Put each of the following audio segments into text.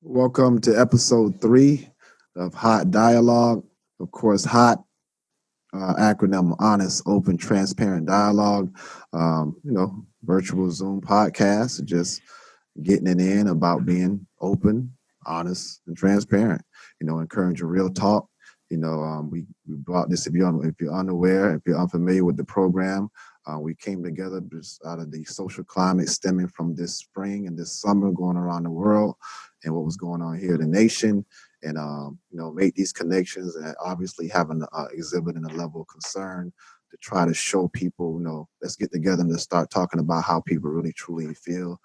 Welcome to episode 3 of Hot Dialogue. Of course, HOT acronym honest, open, transparent dialogue. Virtual Zoom podcast, just getting it in about being open, honest, and transparent. Encouraging real talk. We brought this. If you're unaware, if you're unfamiliar with the program, we came together just out of the social climate stemming from this spring and this summer going around the world, and what was going on here in the nation, and make these connections, and obviously having exhibiting a level of concern to try to show people, let's get together and just start talking about how people really truly feel.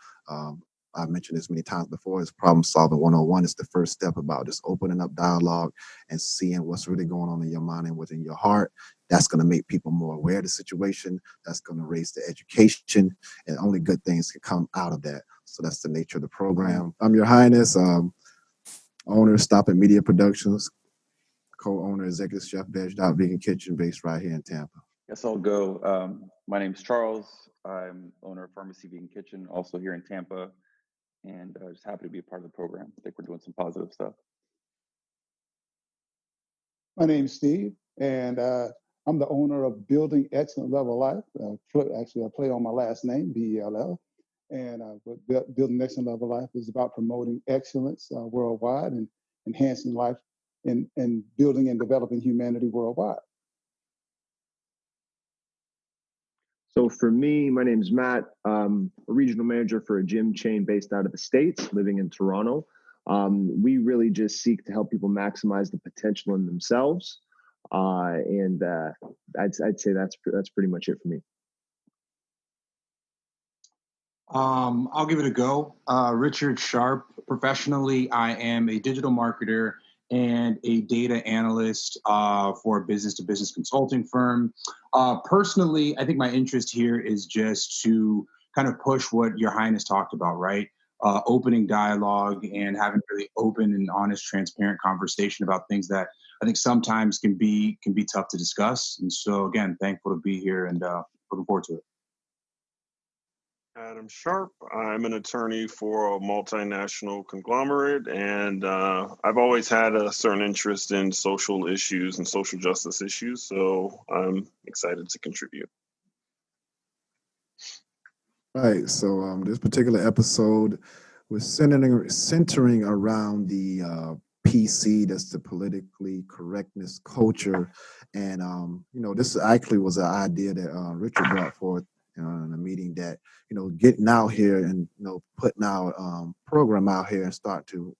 I've mentioned this many times before. It's problem solving 101. It's the first step about just opening up dialogue and seeing what's really going on in your mind and within your heart. That's going to make people more aware of the situation. That's going to raise the education, and only good things can come out of that. So that's the nature of the program. I'm Your Highness, owner of Stop and Media Productions, co-owner, executive chef, Veg Vegan Kitchen, based right here in Tampa. Yes, I'll go. My name's Charles. I'm owner of Pharmacy Vegan Kitchen, also here in Tampa, and just happy to be a part of the program. I think we're doing some positive stuff. My name's Steve, and I'm the owner of Building Excellent Level Life. Actually, I play on my last name, BELL. And Building Excellent Level Life is about promoting excellence worldwide and enhancing life and building and developing humanity worldwide. So for me, my name's Matt. I'm a regional manager for a gym chain based out of the States, living in Toronto. We really just seek to help people maximize the potential in themselves. And I'd say that's pretty much it for me. I'll give it a go. Richard Sharp. Professionally, I am a digital marketer and a data analyst for a business-to-business consulting firm. Personally, I think my interest here is just to kind of push what Your Highness talked about, right? Opening dialogue and having really open and honest, transparent conversation about things that I think sometimes can be tough to discuss. And so, again, thankful to be here and looking forward to it. Adam Sharp. I'm an attorney for a multinational conglomerate, and I've always had a certain interest in social issues and social justice issues, so I'm excited to contribute. Right. So this particular episode was centering around the PC, that's the politically correctness culture, and this actually was an idea that Richard brought forth in a meeting, that getting out here and putting our program out here and start to,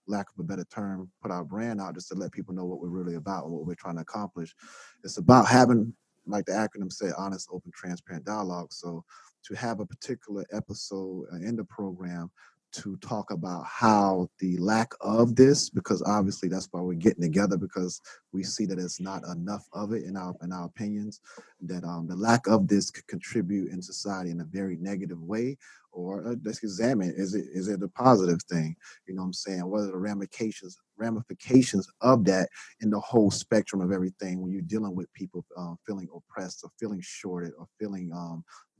lack of a better term, put our brand out just to let people know what we're really about and what we're trying to accomplish. It's about having, like the acronym said, honest, open, transparent dialogue. So to have a particular episode in the program to talk about how the lack of this, because obviously that's why we're getting together, because we see that it's not enough of it in our opinions, that the lack of this could contribute in society in a very negative way, or let's examine, is it a positive thing? You know what I'm saying? What are the ramifications of that in the whole spectrum of everything when you're dealing with people feeling oppressed or feeling shorted or feeling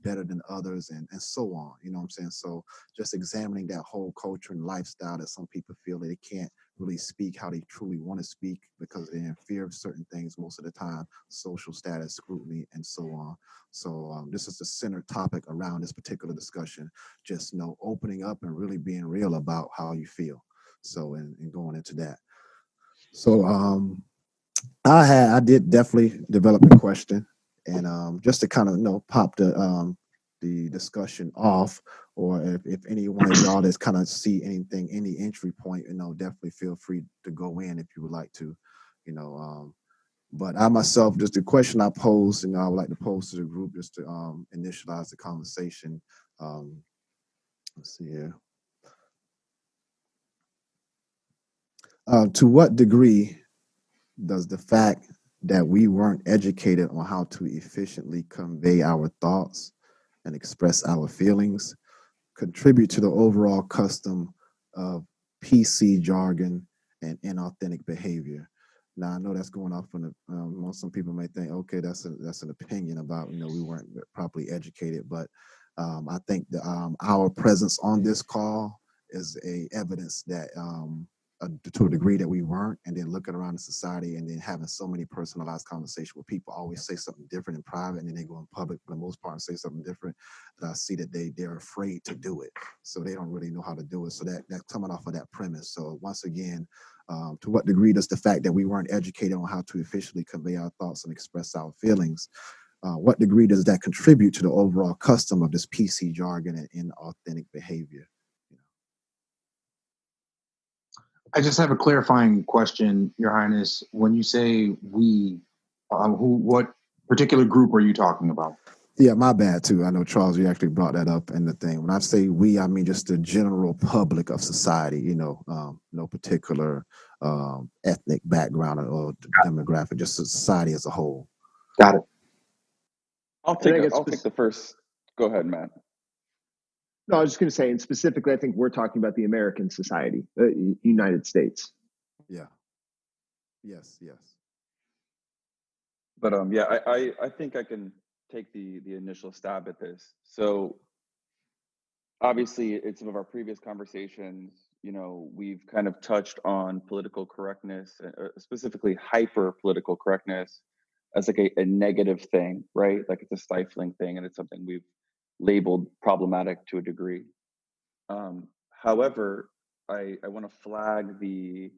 better than others, and so on. You know what I'm saying? So just examining that whole culture and lifestyle that some people feel that they can't really speak how they truly want to speak because they're in fear of certain things most of the time, social status, scrutiny, and so on. So this is the center topic around this particular discussion, just opening up and really being real about how you feel. So and going into that. So I did definitely develop a question, and just to kind of pop the discussion off, or if any one of y'all that's kind of see anything, any entry point, definitely feel free to go in if you would like to, but I myself, just the question I posed, I would like to pose to the group just to initialize the conversation. Let's see here. To what degree does the fact that we weren't educated on how to efficiently convey our thoughts and express our feelings contribute to the overall custom of PC jargon and inauthentic behavior? Now, I know that's going off from the, some people may think, okay, that's an opinion about, we weren't properly educated, but I think that our presence on this call is a evidence that to a degree that we weren't, and then looking around the society and then having so many personalized conversations where people always say something different in private and then they go in public for the most part and say something different, that I see that they're afraid to do it. So they don't really know how to do it. So that coming off of that premise. So once again, to what degree does the fact that we weren't educated on how to efficiently convey our thoughts and express our feelings, what degree does that contribute to the overall custom of this PC jargon and inauthentic behavior? I just have a clarifying question, Your Highness. When you say we, what particular group are you talking about? Yeah, my bad too. I know, Charles, you actually brought that up in the thing. When I say we, I mean just the general public of society, no particular ethnic background or demographic, just society as a whole. Got it. I'll take the first. Go ahead, Matt. No, I was just going to say, and specifically, I think we're talking about the American society, the United States. Yeah. Yes. But I think I can take the initial stab at this. So obviously, in some of our previous conversations, we've kind of touched on political correctness, specifically hyper political correctness, as like a negative thing, right? Like it's a stifling thing, and it's something we've labeled problematic to a degree. However, I want to flag the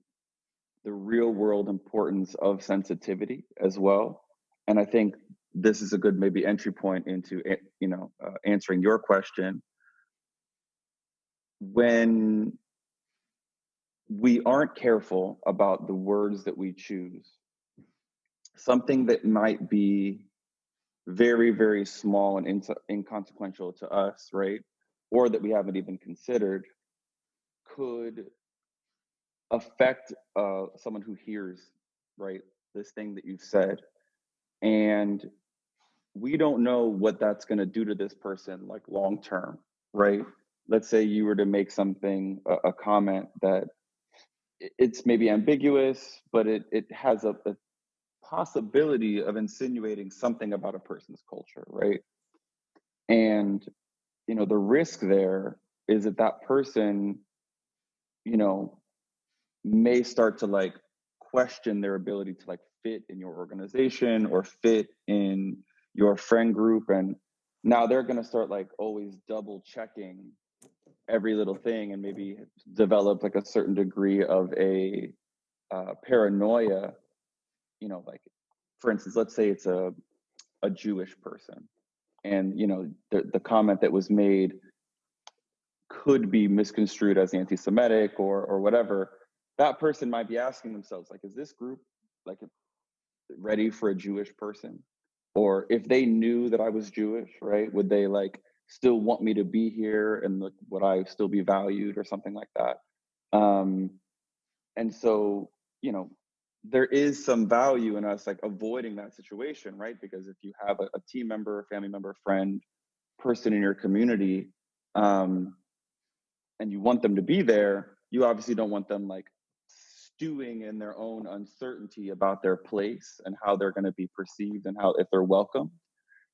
real world importance of sensitivity as well, and I think this is a good maybe entry point into answering your question. When we aren't careful about the words that we choose, something that might be very, very small and inconsequential to us, right? Or that we haven't even considered, could affect someone who hears, right, this thing that you've said. And we don't know what that's going to do to this person, like long term, right? Let's say you were to make something, a comment that it's maybe ambiguous, but it has a possibility of insinuating something about a person's culture, right? And the risk there is that person may start to like question their ability to like fit in your organization or fit in your friend group, and now they're going to start like always double checking every little thing and maybe develop like a certain degree of a paranoia. Like for instance, let's say it's a Jewish person, and the comment that was made could be misconstrued as anti-Semitic or whatever. That person might be asking themselves, like, is this group like ready for a Jewish person? Or if they knew that I was Jewish, right, would they like still want me to be here, and like, would I still be valued or something like that? And so, there is some value in us like avoiding that situation, right? Because if you have a team member, family member, friend, person in your community, and you want them to be there, you obviously don't want them like stewing in their own uncertainty about their place and how they're going to be perceived and how if they're welcome.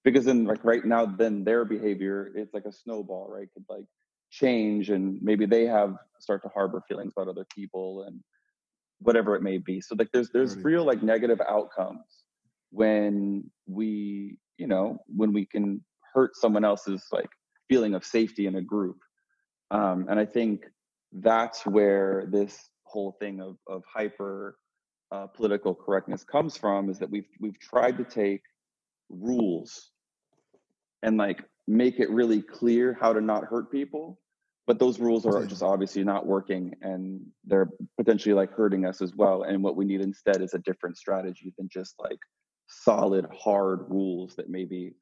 Because then like right now, then their behavior, it's like a snowball, right? Could like change, and maybe they start to harbor feelings about other people and whatever it may be. So like there's real like negative outcomes when we can hurt someone else's like feeling of safety in a group. And I think that's where this whole thing of hyper political correctness comes from, is that we've tried to take rules and like make it really clear how to not hurt people, but those rules are just obviously not working, and they're potentially like hurting us as well. And what we need instead is a different strategy than just like solid hard rules that maybe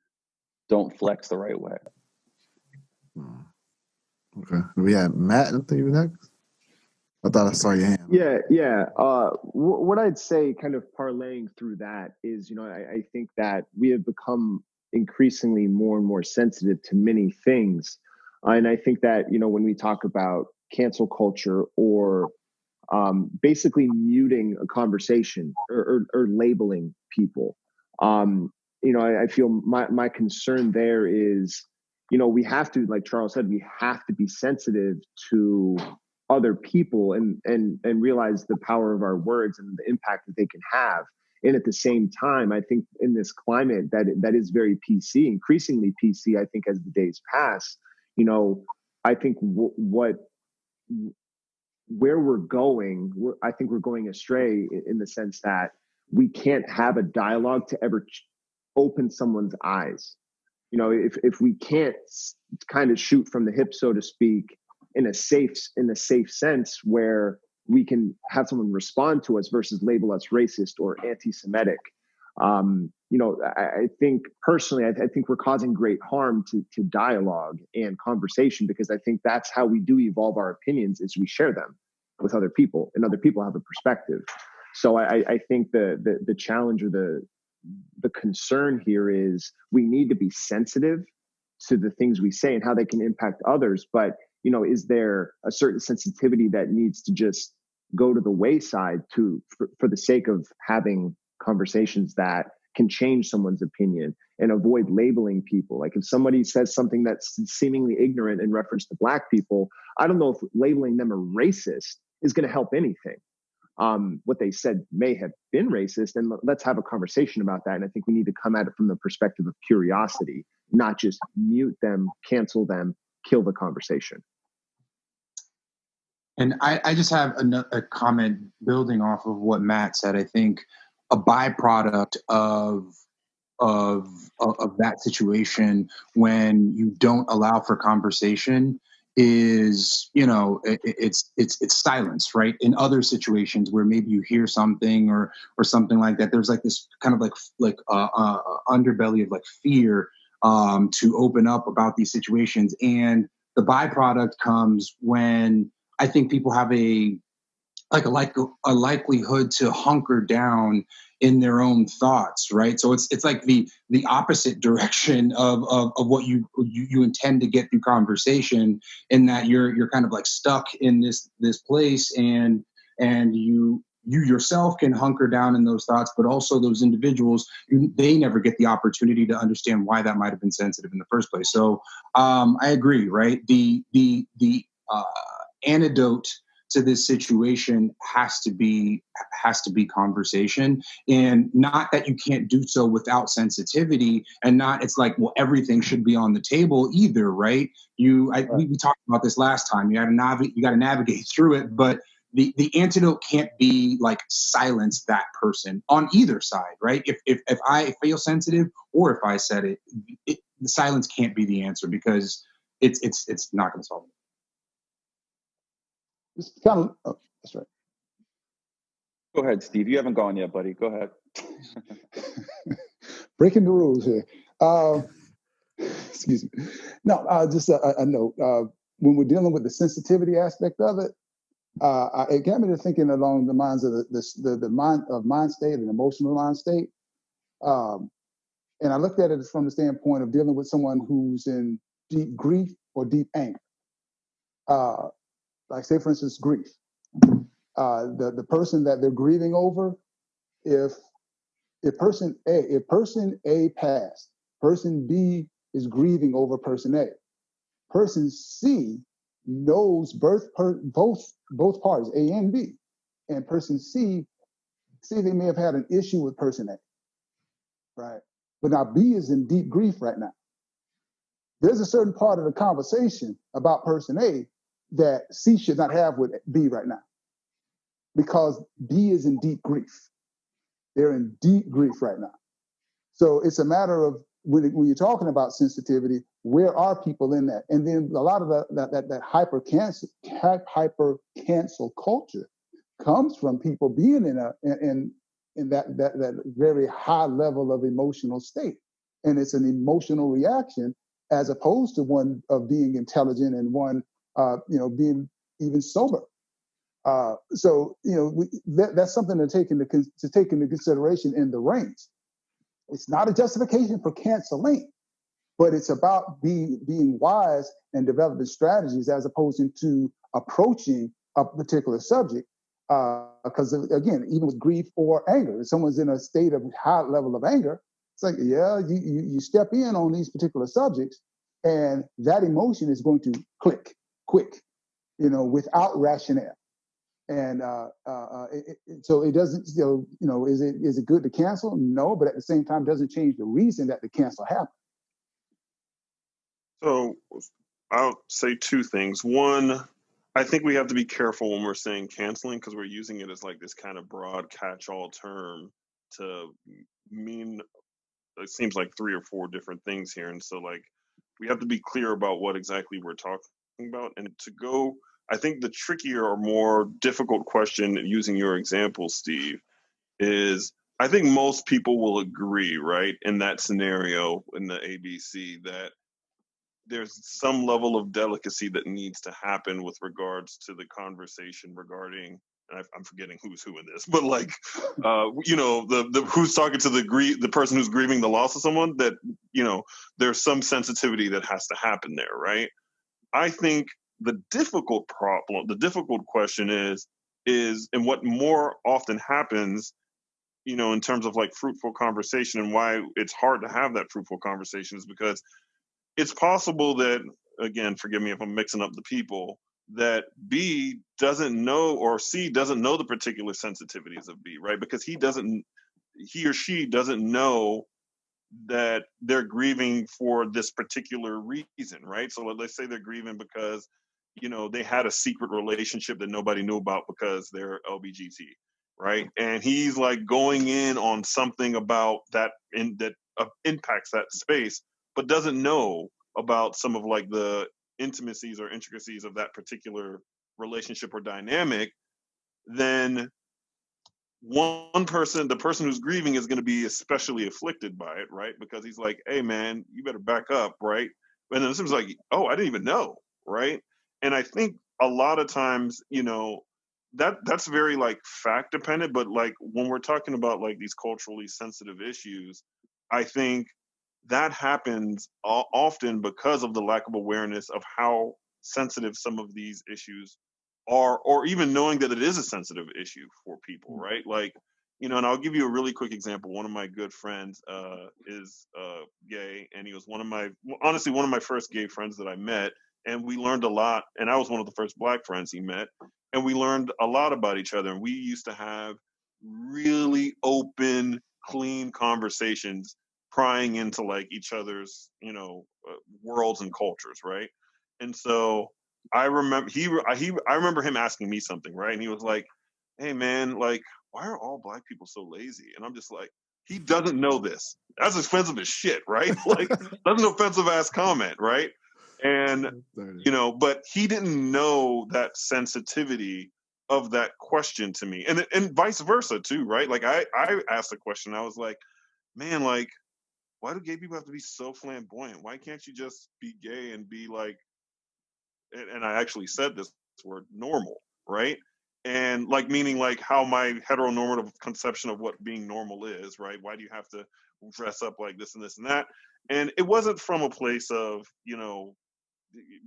don't flex the right way. Okay. We had Matt, I think you next. I thought I saw your hand. Yeah. What I'd say, kind of parlaying through that, is, I think that we have become increasingly more and more sensitive to many things. And I think that, when we talk about cancel culture or basically muting a conversation or labeling people, I feel my concern there is, we have to, like Charles said, we have to be sensitive to other people and realize the power of our words and the impact that they can have. And at the same time, I think in this climate that is very PC, increasingly PC, I think as the days pass, I think where we're going, I think we're going astray in the sense that we can't have a dialogue to ever open someone's eyes. If we can't kind of shoot from the hip, so to speak, in a safe sense where we can have someone respond to us versus label us racist or anti-Semitic. I think personally, I think we're causing great harm to dialogue and conversation, because I think that's how we do evolve our opinions, is we share them with other people, and other people have a perspective. So I think the challenge or the concern here is we need to be sensitive to the things we say and how they can impact others. But, is there a certain sensitivity that needs to just go to the wayside for the sake of having conversations that can change someone's opinion, and avoid labeling people? Like if somebody says something that's seemingly ignorant in reference to Black people, I don't know if labeling them a racist is going to help anything. What they said may have been racist, and let's have a conversation about that. And I think we need to come at it from the perspective of curiosity, not just mute them, cancel them, kill the conversation. And I just have a comment building off of what Matt said. I think a byproduct of that situation, when you don't allow for conversation, is it's silence, right? In other situations where maybe you hear something or something like that, there's like this kind of like underbelly of like fear to open up about these situations, and the byproduct comes when I think people have a likelihood to hunker down in their own thoughts, right? So it's like the opposite direction of what you intend to get through conversation, in that you're kind of like stuck in this place, and you yourself can hunker down in those thoughts, but also those individuals, they never get the opportunity to understand why that might have been sensitive in the first place. So I agree, right? The antidote to this situation has to be conversation, and not that you can't do so without sensitivity, and not it's like, well, everything should be on the table either, right? We talked about this last time. You got to navigate through it, but the antidote can't be like silence that person on either side, right? If I feel sensitive, or if I said it, the silence can't be the answer, because it's not going to solve it. It's kind of, oh, that's right. Go ahead, Steve. You haven't gone yet, buddy. Go ahead. Breaking the rules here. Excuse me. No, just a note. When we're dealing with the sensitivity aspect of it, it got me to thinking along the lines of the mind state and emotional mind state. And I looked at it from the standpoint of dealing with someone who's in deep grief or deep anger. Like say, for instance, grief. The person that they're grieving over, if person A passed, person B is grieving over person A. Person C knows both parties, A and B, and person C, they may have had an issue with person A, right? But now B is in deep grief right now. There's a certain part of the conversation about person A that C should not have with B right now, because B is in deep grief. They're in deep grief right now. So it's a matter of when you're talking about sensitivity, where are people in that? And then a lot of that hyper cancel culture comes from people being in that very high level of emotional state, and it's an emotional reaction as opposed to one of being intelligent and one being even sober. So that's something to take into consideration in the range. It's not a justification for canceling, but it's about being wise and developing strategies as opposed to approaching a particular subject. Because again, even with grief or anger, if someone's in a state of high level of anger, it's like, yeah, you step in on these particular subjects, And that emotion is going to click quick, without rationale. And so it doesn't, is it good to cancel? No, but at the same time, doesn't change the reason that the cancel happened. So I'll say two things. One, I think we have to be careful when we're saying canceling, because we're using it as like this kind of broad catch-all term to mean, it seems like 3 or 4 different things here. And so like we have to be clear about what exactly we're talking about. And to go, I think the trickier or more difficult question, using your example, Steve, is I think most people will agree, right, in that scenario, in the ABC, that there's some level of delicacy that needs to happen with regards to the conversation regarding, and I'm forgetting who's who in this, but like, the who's talking to the person who's grieving the loss of someone, that, there's some sensitivity that has to happen there, right? I think the difficult question is, and what more often happens, in terms of like fruitful conversation, and why it's hard to have that fruitful conversation, is because it's possible that, again, forgive me if I'm mixing up the people, that B doesn't know, or C doesn't know the particular sensitivities of B, right? Because he or she doesn't know that they're grieving for this particular reason, right? So let's say they're grieving because, they had a secret relationship that nobody knew about because they're LBGT, right? And he's like going in on something about that impacts that space, but doesn't know about some of like the intimacies or intricacies of that particular relationship or dynamic. Then the person who's grieving, is going to be especially afflicted by it, right? Because he's like, hey man, you better back up, right? And then it seems like, oh, I didn't even know, right? And I think a lot of times, that's very like fact dependent, but like when we're talking about like these culturally sensitive issues, I think that happens often because of the lack of awareness of how sensitive some of these issues are, or even knowing that it is a sensitive issue for people, right? Like, and I'll give you a really quick example. One of my good friends is gay, and he was one of my first gay friends that I met, and we learned a lot, and I was one of the first Black friends he met, and we learned a lot about each other, and we used to have really open, clean conversations, prying into like each other's, worlds and cultures, right? And so I remember I remember him asking me something, right? And he was like, "Hey man, like, why are all Black people so lazy?" And I'm just like, he doesn't know this. That's offensive as shit, right? Like, that's an offensive ass comment, right? And but he didn't know that sensitivity of that question to me, and vice versa too, right? Like I asked a question, I was like, man, like, why do gay people have to be so flamboyant? Why can't you just be gay and be like, and I actually said this word, normal, right? And like, meaning like how my heteronormative conception of what being normal is, right? Why do you have to dress up like this and this and that? And it wasn't from a place of,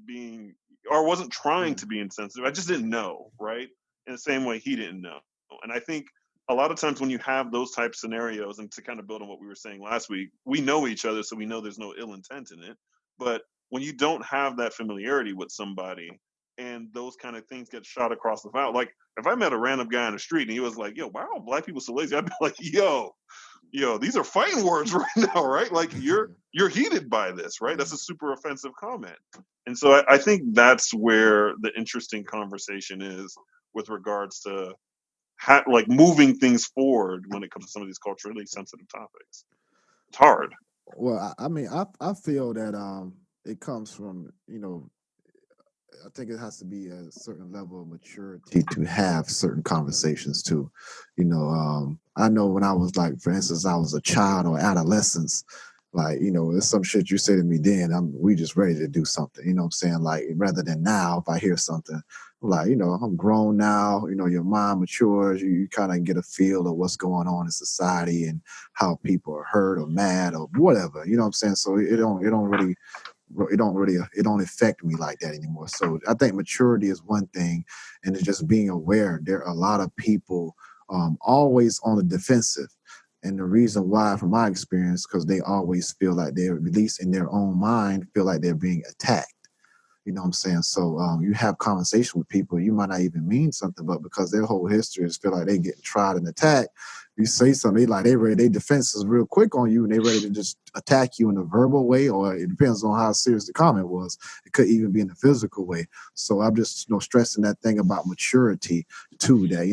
being, or wasn't trying to be insensitive. I just didn't know, right? In the same way he didn't know. And I think a lot of times when you have those type scenarios, and to kind of build on what we were saying last week, we know each other, so we know there's no ill intent in it. But when you don't have that familiarity with somebody, and those kind of things get shot across the bow, like if I met a random guy on the street and he was like, "Yo, why are all Black people so lazy?" I'd be like, "Yo, these are fighting words right now, right? Like you're heated by this, right? That's a super offensive comment." And so I think that's where the interesting conversation is with regards to like moving things forward when it comes to some of these culturally sensitive topics. It's hard. Well, I mean, I feel that it comes from, I think it has to be a certain level of maturity to have certain conversations too. I know when I was like, for instance, I was a child or adolescence, like, there's some shit you say to me then, we just ready to do something, you know what I'm saying? Like, rather than now, if I hear something, I'm like, I'm grown now, your mind matures, you kind of get a feel of what's going on in society and how people are hurt or mad or whatever, you know what I'm saying? So it don't affect me like that anymore. So I think maturity is one thing, and it's just being aware. There are a lot of people always on the defensive. And the reason why, from my experience, because they always feel like they're, at least in their own mind, feel like they're being attacked. You know what I'm saying? So you have conversation with people, you might not even mean something, but because their whole history is feel like they get tried and attacked, you say something, they ready, they defenses real quick on you, and they ready to just attack you in a verbal way, or it depends on how serious the comment was. It could even be in a physical way. So I'm just stressing that thing about maturity too. That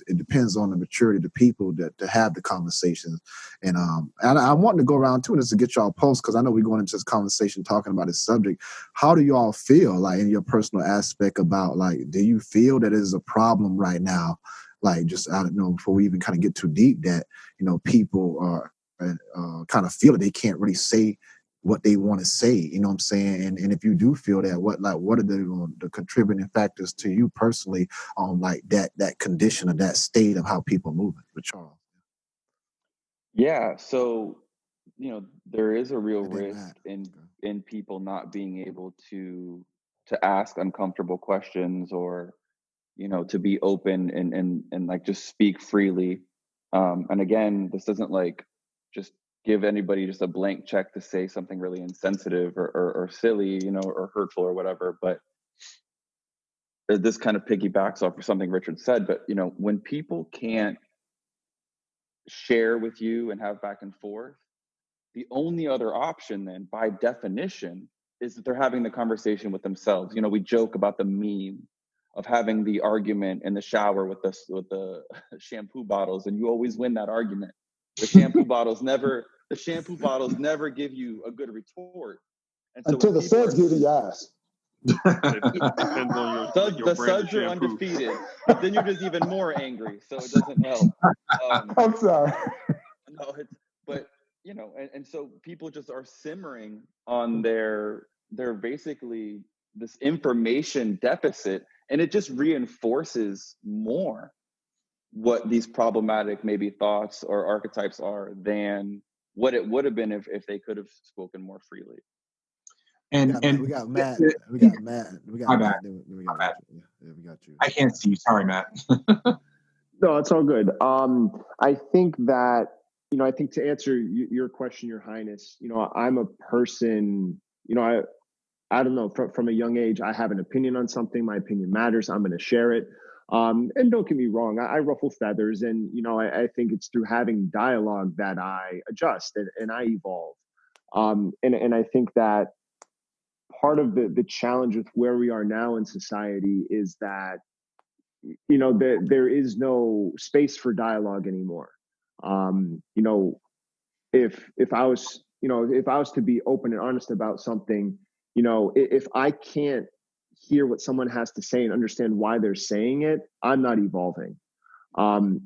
it depends on the maturity of the people that to have the conversations. And I want to go around too, just to get y'all posts, because I know we're going into this conversation talking about this subject. How do you all feel, like, in your personal aspect about, like, do you feel that it is a problem right now? Like, just, I don't know, before we even kind of get too deep, that, people are kind of feel that they can't really say what they want to say, you know what I'm saying? And if you do feel that, what are the contributing factors to you personally on, like, that condition or that state of how people move it? With Charles. Yeah, so there is a real And then risk Matt. in people not being able to ask uncomfortable questions, or to be open and like just speak freely. And again, this doesn't like just give anybody just a blank check to say something really insensitive or silly, or hurtful or whatever. But this kind of piggybacks off of something Richard said. But when people can't share with you and have back and forth, the only other option then, by definition, is that they're having the conversation with themselves. We joke about the meme of having the argument in the shower with the shampoo bottles, and you always win that argument. The shampoo bottles never give you a good retort. And so Until the suds get in your eyes. It depends on your the brand of suds are shampoo. undefeated, but then you're just even more angry, so it doesn't help. I'm sorry. No, but and so people just are simmering on their basically this information deficit, and it just reinforces more what these problematic maybe thoughts or archetypes are than what it would have been if they could have spoken more freely. And we got Matt. We my got Matt. We bad. got bad. Yeah, we got you. I can't see you. Sorry, Matt. No, it's all good. I think that, I think to answer your question, Your Highness, I'm a person, I don't know, from a young age, I have an opinion on something. My opinion matters. I'm going to share it. And don't get me wrong, I ruffle feathers. And, I think it's through having dialogue that I adjust and I evolve. And I think that part of the challenge with where we are now in society is that, there is no space for dialogue anymore. If I was, if I was to be open and honest about something, if I can't hear what someone has to say and understand why they're saying it, I'm not evolving.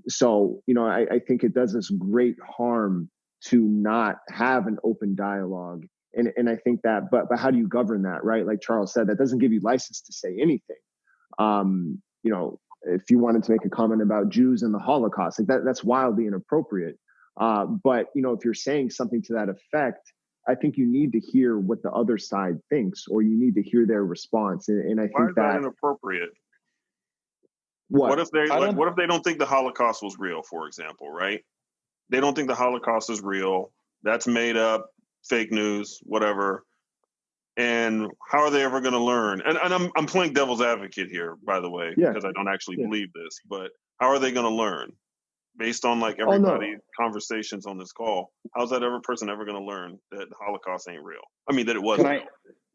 So, I think it does us great harm to not have an open dialogue. And I think that, but how do you govern that, right? Like Charles said, that doesn't give you license to say anything. If you wanted to make a comment about Jews and the Holocaust, like that's wildly inappropriate. But if you're saying something to that effect, I think you need to hear what the other side thinks, or you need to hear their response. And I Why think is that inappropriate? What if they don't think the Holocaust was real, for example, right? They don't think the Holocaust is real. That's made up, fake news, whatever. And how are they ever going to learn? And I'm playing devil's advocate here, by the way, because I don't actually believe this. But how are they going to learn? Based on like everybody's conversations on this call, how's that person ever going to learn that the Holocaust ain't real? I mean, that it was real.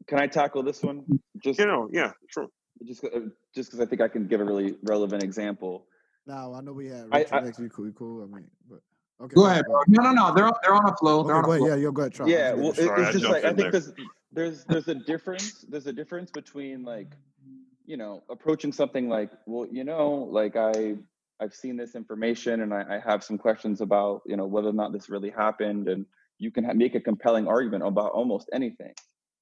Can I tackle this one? Just yeah, sure. Just because I think I can give a really relevant example. Now I know we had Richard next. You cool. I mean, but okay. Go ahead. No. They're on a flow. Okay, go ahead. Yeah, you're good. Try. Yeah, well, it's just like I think there. there's a difference. There's a difference between like, approaching something like, well, like I've seen this information and I have some questions about, whether or not this really happened, and you can make a compelling argument about almost anything.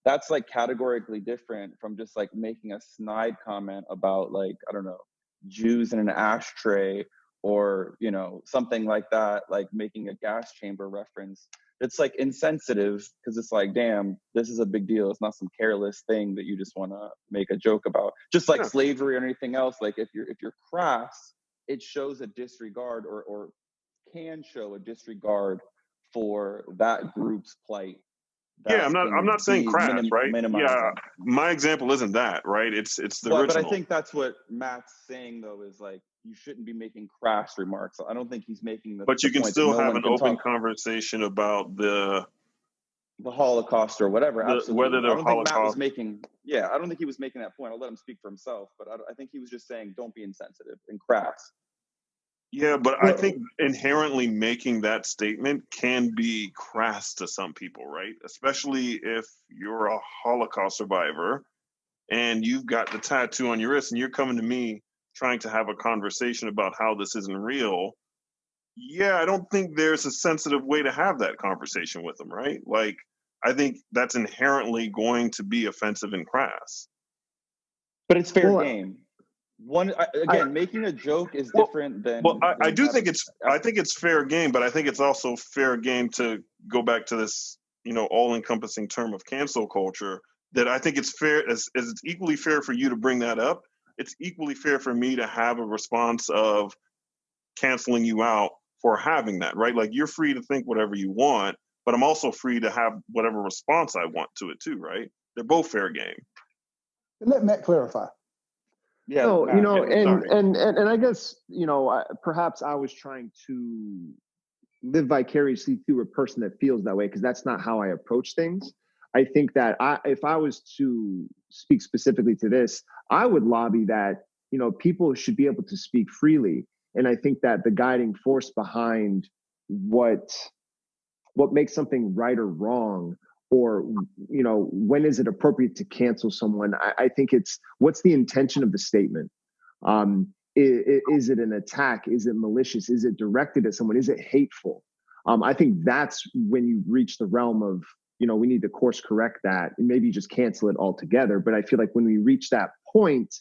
That's like categorically different from just like making a snide comment about like, I don't know, Jews in an ashtray, or, something like that, like making a gas chamber reference. It's like insensitive because it's like, damn, this is a big deal. It's not some careless thing that you just want to make a joke about. Just like slavery or anything else. Like if you're crass, it shows a disregard or can show a disregard for that group's plight. Yeah, I'm not saying crass, right? Yeah, minimizing. my example isn't that, right? It's the But original. I think that's what Matt's saying, though, is like, you shouldn't be making crass remarks. I don't think he's making the But you the can point still that no have one an can open talk conversation about the Holocaust or whatever. Absolutely. whether the I don't think Matt was Holocaust. making. Yeah, I don't think he was making that point. I'll let him speak for himself. But I think he was just saying, don't be insensitive and crass. Yeah, but I think inherently making that statement can be crass to some people, right? Especially if you're a Holocaust survivor and you've got the tattoo on your wrist and you're coming to me trying to have a conversation about how this isn't real. Yeah, I don't think there's a sensitive way to have that conversation with them, right? Like, I think that's inherently going to be offensive and crass. But it's fair game. Making a joke is different than. Well, I do think I think it's fair game, but I think it's also fair game to go back to this, all-encompassing term of cancel culture. That I think it's fair as it's equally fair for you to bring that up. It's equally fair for me to have a response of canceling you out for having that, right? Like, you're free to think whatever you want, but I'm also free to have whatever response I want to it too, right? They're both fair game. Let Matt clarify. Yeah, no, Matt, and I guess, perhaps I was trying to live vicariously through a person that feels that way, because that's not how I approach things. I think that if I was to speak specifically to this, I would lobby that, people should be able to speak freely. And I think that the guiding force behind what makes something right or wrong, or, when is it appropriate to cancel someone? I think it's, what's the intention of the statement? Is it an attack? Is it malicious? Is it directed at someone? Is it hateful? I think that's when you reach the realm of, we need to course correct that and maybe just cancel it altogether. But I feel like when we reach that point,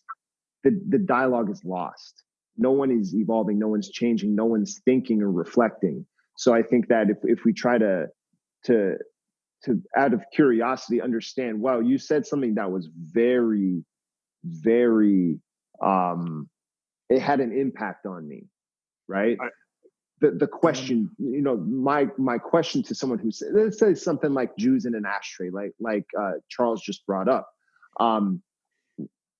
the dialogue is lost. No one is evolving. No one's changing. No one's thinking or reflecting. So I think that if we try to out of curiosity understand, wow, you said something that was very, very, it had an impact on me, right? The question, my question to someone who said, let's say something like Jews in an ashtray, like Charles just brought up.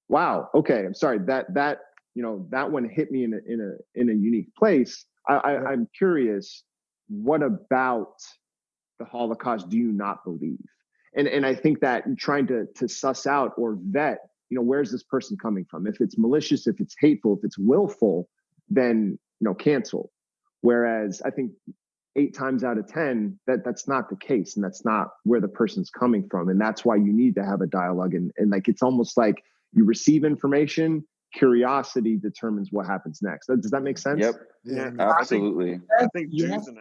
Wow, okay, I'm sorry, that one hit me in a unique place. I'm curious, what about the Holocaust do you not believe? And I think that trying to suss out or vet, where's this person coming from? If it's malicious, if it's hateful, if it's willful, then, cancel. Whereas I think 8 times out of 10, that's not the case. And that's not where the person's coming from. And that's why you need to have a dialogue. And like, it's almost like you receive information, curiosity determines what happens next. Does that make sense? Yep. Yeah, Absolutely. I think Jews in